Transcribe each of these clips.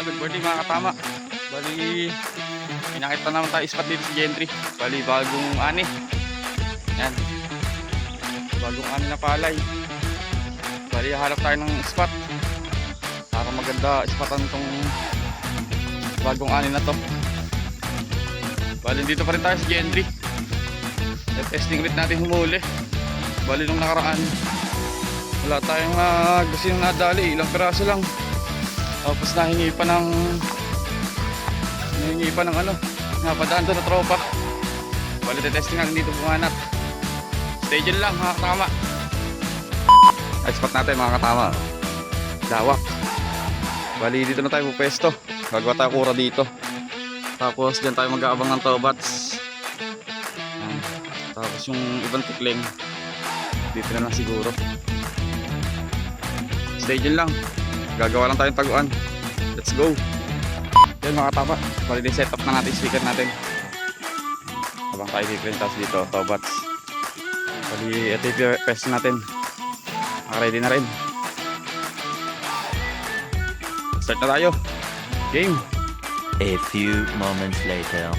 Good morning mga katama. Bali, pinakita naman tayo spot dito sa Gentry. Bali, bagong ani. Yan. Bagong ani na palay. Bali, hanap tayo ng spot para maganda spotan tong bagong ani na to. Bali, dito pa rin tayo sa Gentry. Testing ulit natin humuli. Bali, nung nakaraan wala tayong gusto yung nadali. Ilang piraso lang. Tapos nahingi pa ng ano, napadaan doon na tropa. Bali, testing natin dito bumanat. Stay dyan lang mga katama. Spot natin mga katama. Lawak. Bali, dito na tayo pupesto. Gagawa tayo kura dito. Tapos dyan tayo mag-aabang ng tobats. Tapos yung ibang tikling dito na lang siguro. Stay dyan lang. Gagawa lang tayong taguan. Let's go. Yan mga katama. Bali, set up na natin yung speaker natin. Habang tayo dito, tapos dito tobats. Bali, ito yung pesto natin. Ready na rin. Start na tayo. Game. A few moments later.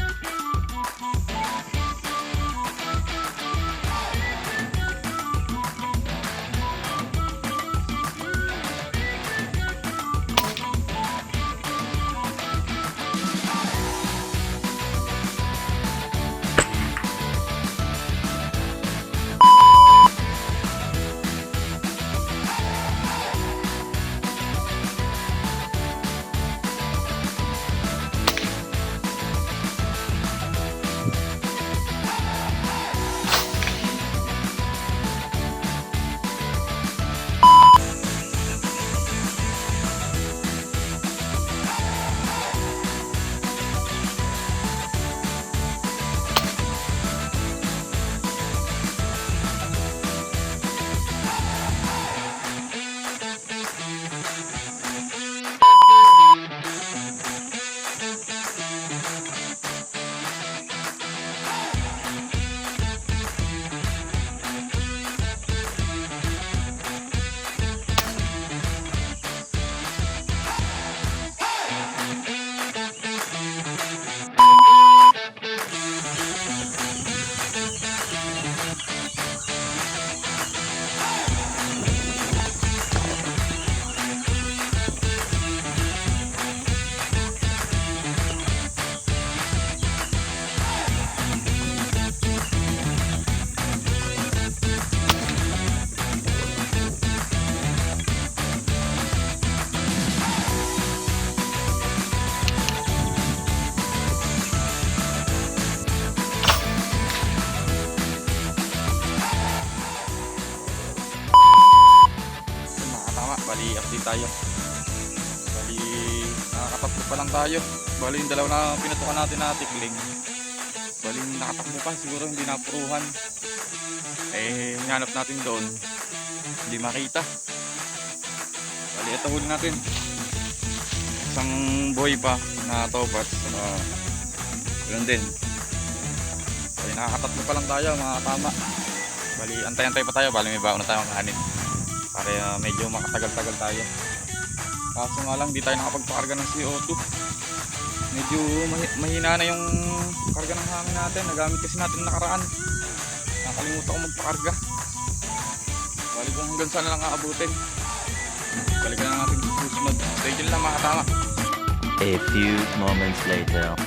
Bali, update tayo. Bali, nakakatatlo pa lang tayo. Bali, yung dalawa na pinatukan natin na tikling. Bali, nakatakbo pa. Siguro hindi napuruhan. Hinanap natin doon. Hindi makita. Bali, ito huli natin. Isang buhay pa na tobats. Ganun din. Bali, nakakatatlo pa lang tayo mga tama. Bali, antay-antay pa tayo. Bali, may baon na tayo makahanin. Para medyo makatagal-tagal tayo. Kaso nga lang, di tayo nakapagpakarga ng CO2. Medyo mahina na yung karga ng hangin natin. Nagamit kasi natin nakaraan. Nakalimutan ko magpakarga. Bali kung hanggang saan lang aabutin. Balikan na natin sa susunod. Stay dyan lang mga katama. A few moments later.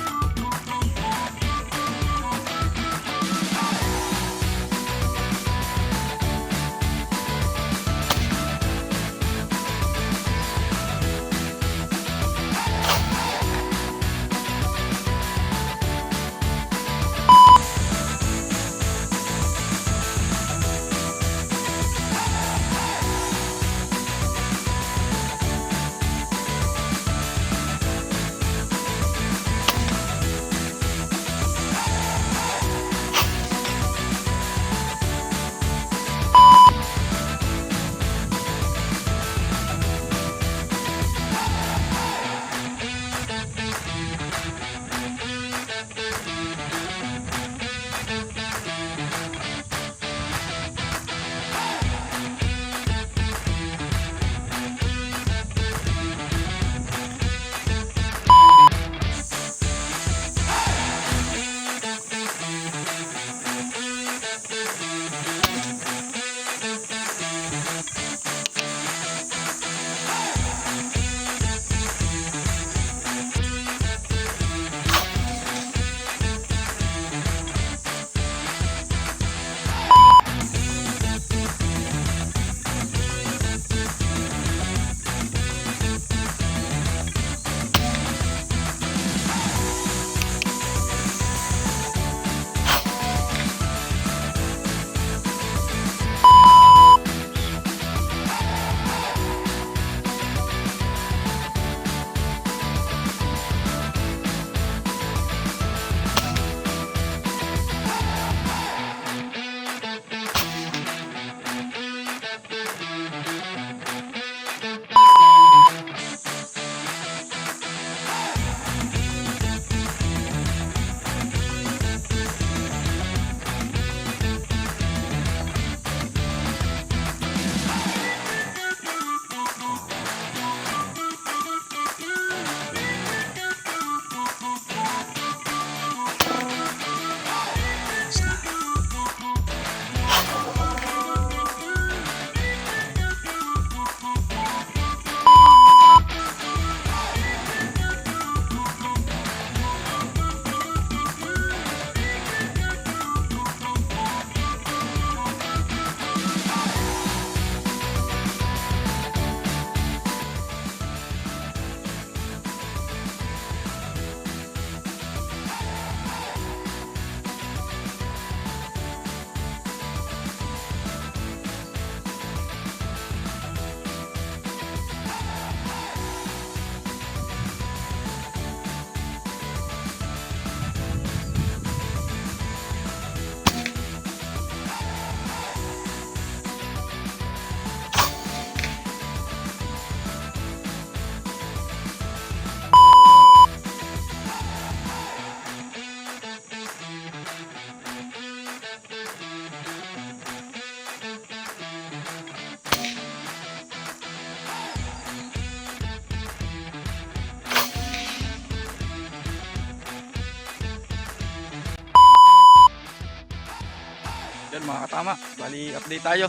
Yan mga katama, bali update tayo.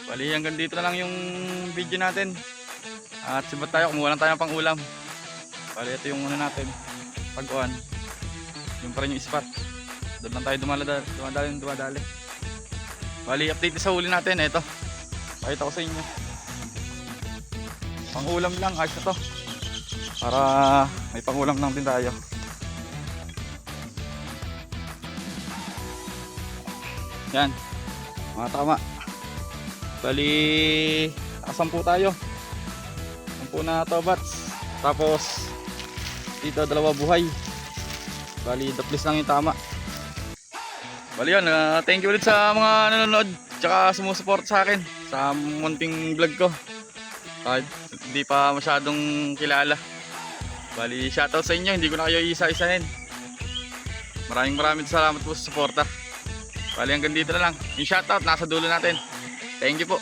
Bali hanggang dito na lang yung video natin. At sibat tayo, kumuha lang tayo ng pang-ulam. Bali ito yung una natin, pag-uwan. Yung pa rin yung spot. Doon lang tayo dumadali. Bali update sa huli natin, ito. Pakita ko sa inyo. Pang-ulam lang, ayos na to. Para may pang-ulam lang din tayo. Yan, mga tama. Bali, nakasampu tayo. 10 na tobats. Tapos, dito 2 buhay. Bali, daplis lang yung tama. Bali yun, thank you ulit sa mga nanonood. Tsaka sumusuport sa akin sa munting vlog ko. Kahit hindi pa masyadong kilala. Bali, shoutout sa inyo. Hindi ko na kayo isa-isahin. Maraming salamat po sa suporta. Bali hanggang dito na lang. Yung shoutout nasa dulo natin. Thank you po.